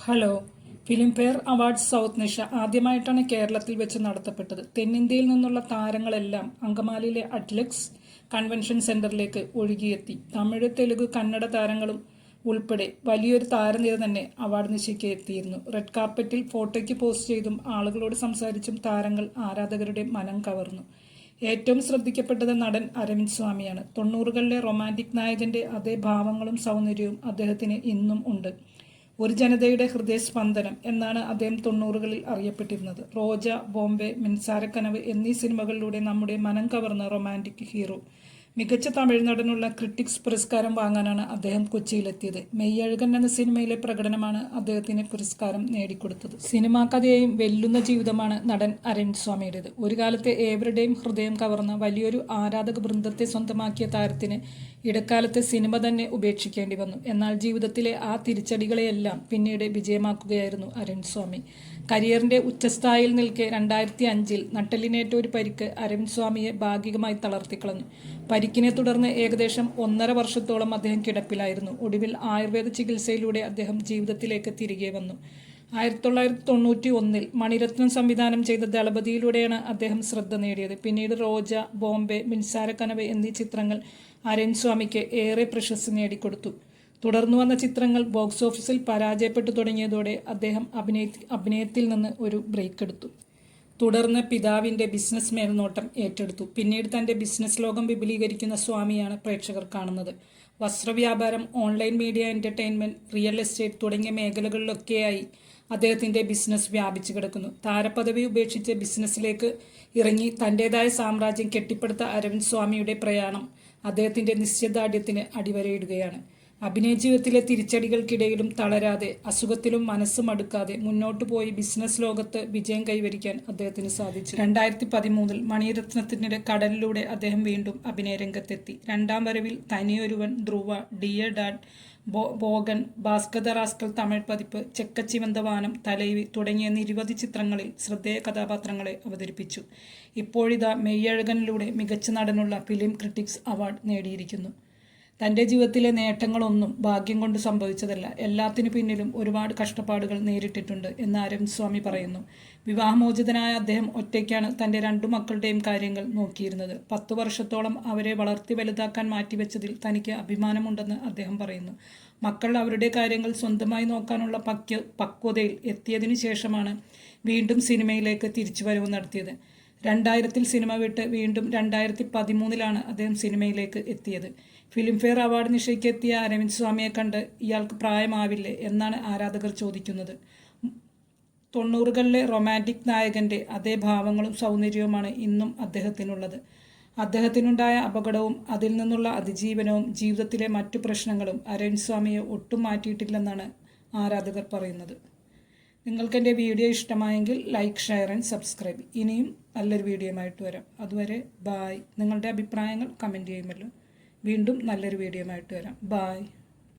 Hello. Filmfare awards south Nisha ആദ്യമായിട്ടാണ് കേരളത്തിൽ വെച്ച് നടത്തപ്പെട്ടത്. തെന്നിന്ത്യയിൽ നിന്നുള്ള താരങ്ങളെല്ലാം അങ്കമാലിയിലെ അറ്റ്ലക്സ് കൺവെൻഷൻ സെന്ററിലേക്ക് ഒഴുകിയെത്തി. തമിഴ്, തെലുഗു, കന്നഡ താരങ്ങളും ഉൾപ്പെടെ വലിയൊരു താരനിര തന്നെ അവാർഡ് നിശയ്ക്ക് എത്തിയിരുന്നു. റെഡ് കാർപ്പറ്റിൽ ഫോട്ടോയ്ക്ക് പോസ്റ്റ് ചെയ്തും ആളുകളോട് സംസാരിച്ചും താരങ്ങൾ ആരാധകരുടെ മനം കവർന്നു. ഏറ്റവും ശ്രദ്ധിക്കപ്പെട്ടത് നടൻ അരവിന്ദ് സ്വാമിയാണ്. 90കളിലെ റൊമാന്റിക് നായകന്റെ അതേ ഭാവങ്ങളും സൗന്ദര്യവും അദ്ദേഹത്തിന് ഇന്നും ഉണ്ട്. ഒരു ജനതയുടെ ഹൃദയസ്പന്ദനം എന്നാണ് അദ്ദേഹം 90കളിൽ അറിയപ്പെട്ടിരുന്നത്. റോജ, ബോംബെ, മിൻസാരക്കനവ് എന്നീ സിനിമകളിലൂടെ നമ്മുടെ മനം കവർന്ന റൊമാന്റിക് ഹീറോ. മികച്ച തമിഴ് നടനുള്ള ക്രിട്ടിക്സ് പുരസ്കാരം വാങ്ങാനാണ് അദ്ദേഹം കൊച്ചിയിലെത്തിയത്. മെയ്യഴകൻ എന്ന സിനിമയിലെ പ്രകടനമാണ് അദ്ദേഹത്തിന് പുരസ്കാരം നേടിക്കൊടുത്തത്. സിനിമാ കഥയെയും വെല്ലുന്ന ജീവിതമാണ് നടൻ അരവിന്ദ് സ്വാമിയുടേത്. ഒരു കാലത്തെ ഏവരുടെയും ഹൃദയം കവർന്ന വലിയൊരു ആരാധക വൃന്ദത്തെ സ്വന്തമാക്കിയ താരത്തിന് ഇടക്കാലത്തെ സിനിമ തന്നെ ഉപേക്ഷിക്കേണ്ടി വന്നു. എന്നാൽ ജീവിതത്തിലെ ആ തിരിച്ചടികളെയെല്ലാം പിന്നീട് വിജയമാക്കുകയായിരുന്നു അരവിന്ദ് സ്വാമി. കരിയറിന്റെ ഉച്ചസ്ഥായിൽ നിൽക്കെ 2005-ൽ നട്ടെല്ലിനേറ്റ ഒരു പരിക്ക് അരവിന്ദ് സ്വാമിയെ ഭാഗികമായി തളർത്തിക്കളഞ്ഞു. പരിക്കിനെ തുടർന്ന് ഏകദേശം 1.5 വർഷത്തോളം അദ്ദേഹം കിടപ്പിലായിരുന്നു. ഒടുവിൽ ആയുർവേദ ചികിത്സയിലൂടെ അദ്ദേഹം ജീവിതത്തിലേക്ക് തിരികെ വന്നു. 1991-ൽ മണിരത്നം സംവിധാനം ചെയ്ത ദളപതിയിലൂടെയാണ് അദ്ദേഹം ശ്രദ്ധ നേടിയത്. പിന്നീട് റോജ, ബോംബെ, മിൻസാരക്കനവ് എന്നീ ചിത്രങ്ങൾ അരവിന്ദ് സ്വാമിക്ക് ഏറെ പ്രശസ്തി നേടിക്കൊടുത്തു. തുടർന്നു വന്ന ചിത്രങ്ങൾ ബോക്സ് ഓഫീസിൽ പരാജയപ്പെട്ടു തുടങ്ങിയതോടെ അദ്ദേഹം അഭിനയത്തിൽ നിന്ന് ഒരു ബ്രേക്ക് എടുത്തു. തുടർന്ന് പിതാവിന്റെ ബിസിനസ് മേൽനോട്ടം ഏറ്റെടുത്തു. പിന്നീട് തന്റെ ബിസിനസ് ലോകം വിപുലീകരിക്കുന്ന സ്വാമിയാണ് പ്രേക്ഷകർ കാണുന്നത്. വസ്ത്രവ്യാപാരം, online media, entertainment, real estate തുടങ്ങിയ മേഖലകളിലൊക്കെയായി അദ്ദേഹത്തിന്റെ ബിസിനസ് വ്യാപിച്ചു കിടക്കുന്നു. താരപദവി ഉപേക്ഷിച്ച് ബിസിനസ്സിലേക്ക് ഇറങ്ങി തന്റേതായ സാമ്രാജ്യം കെട്ടിപ്പടുത്ത അരവിന്ദ് സ്വാമിയുടെ പ്രയാണം അദ്ദേഹത്തിന്റെ നിശ്ചയദാർഢ്യത്തിന് അടിവരയിടുകയാണ്. അഭിനയ ജീവിതത്തിലെ തിരിച്ചടികൾക്കിടയിലും തളരാതെ, അസുഖത്തിലും മനസ്സ് മടുക്കാതെ മുന്നോട്ടു പോയി ബിസിനസ് ലോകത്ത് വിജയം കൈവരിക്കാൻ അദ്ദേഹത്തിന് സാധിച്ചു. 2013-ൽ മണിരത്നത്തിന്റെ കടലിലൂടെ അദ്ദേഹം വീണ്ടും അഭിനയ രംഗത്തെത്തി. രണ്ടാം വരവിൽ Thani Oruvan, Dhruva, dear dad, Bogan, Bhaskar the rascal Tamil പതിപ്പ്, ചെക്കച്ചിവന്ത വാനം, തലൈവി തുടങ്ങിയ നിരവധി ചിത്രങ്ങളിൽ ശ്രദ്ധേയ കഥാപാത്രങ്ങളെ അവതരിപ്പിച്ചു. ഇപ്പോഴിതാ മെയ്യഴകനിലൂടെ മികച്ച നടനുള്ള ഫിലിം ക്രിട്ടിക്സ് അവാർഡ് നേടിയിരിക്കുന്നു. തൻ്റെ ജീവിതത്തിലെ നേട്ടങ്ങളൊന്നും ഭാഗ്യം കൊണ്ട് സംഭവിച്ചതല്ല. എല്ലാത്തിനു പിന്നിലും ഒരുപാട് കഷ്ടപ്പാടുകൾ നേരിട്ടിട്ടുണ്ട് എന്ന് അരവിന്ദ് സ്വാമി പറയുന്നു. വിവാഹമോചിതനായ അദ്ദേഹം ഒറ്റയ്ക്കാണ് തൻ്റെ 2 മക്കളുടെയും കാര്യങ്ങൾ നോക്കിയിരുന്നത്. 10 വർഷത്തോളം അവരെ വളർത്തി വലുതാക്കാൻ മാറ്റിവെച്ചതിൽ തനിക്ക് അഭിമാനമുണ്ടെന്ന് അദ്ദേഹം പറയുന്നു. മക്കൾ അവരുടെ കാര്യങ്ങൾ സ്വന്തമായി നോക്കാനുള്ള പക്വതയിൽ എത്തിയതിനു ശേഷമാണ് വീണ്ടും സിനിമയിലേക്ക് തിരിച്ചുവരവ് നടത്തിയത്. 2000-ൽ സിനിമ വിട്ട് വീണ്ടും 2013-ലാണ് അദ്ദേഹം സിനിമയിലേക്ക് എത്തിയത്. ഫിലിംഫെയർ അവാർഡ് നിശയ്ക്ക് എത്തിയ അരവിന്ദ് സ്വാമിയെ കണ്ട് ഇയാൾക്ക് പ്രായമാവില്ലേ എന്നാണ് ആരാധകർ ചോദിക്കുന്നത്. 90കളിലെ റൊമാന്റിക് നായകന്റെ അതേ ഭാവങ്ങളും സൗന്ദര്യവുമാണ് ഇന്നും അദ്ദേഹത്തിനുള്ളത്. അദ്ദേഹത്തിനുണ്ടായ അപകടവും അതിൽ നിന്നുള്ള അതിജീവനവും ജീവിതത്തിലെ മറ്റു പ്രശ്നങ്ങളും അരവിന്ദ് സ്വാമിയെ ഒട്ടും മാറ്റിയിട്ടില്ലെന്നാണ് ആരാധകർ പറയുന്നത്. നിങ്ങൾക്ക് എൻ്റെ വീഡിയോ ഇഷ്ടമായെങ്കിൽ ലൈക്ക്, ഷെയർ ആൻഡ് സബ്സ്ക്രൈബ്. ഇനിയും നല്ലൊരു വീഡിയോയുമായിട്ട് വരാം. അതുവരെ ബായ്. നിങ്ങളുടെ അഭിപ്രായങ്ങൾ കമൻറ്റ് ചെയ്യുമല്ലോ. വീണ്ടും നല്ലൊരു വീഡിയോയുമായിട്ട് വരാം. ബായ്.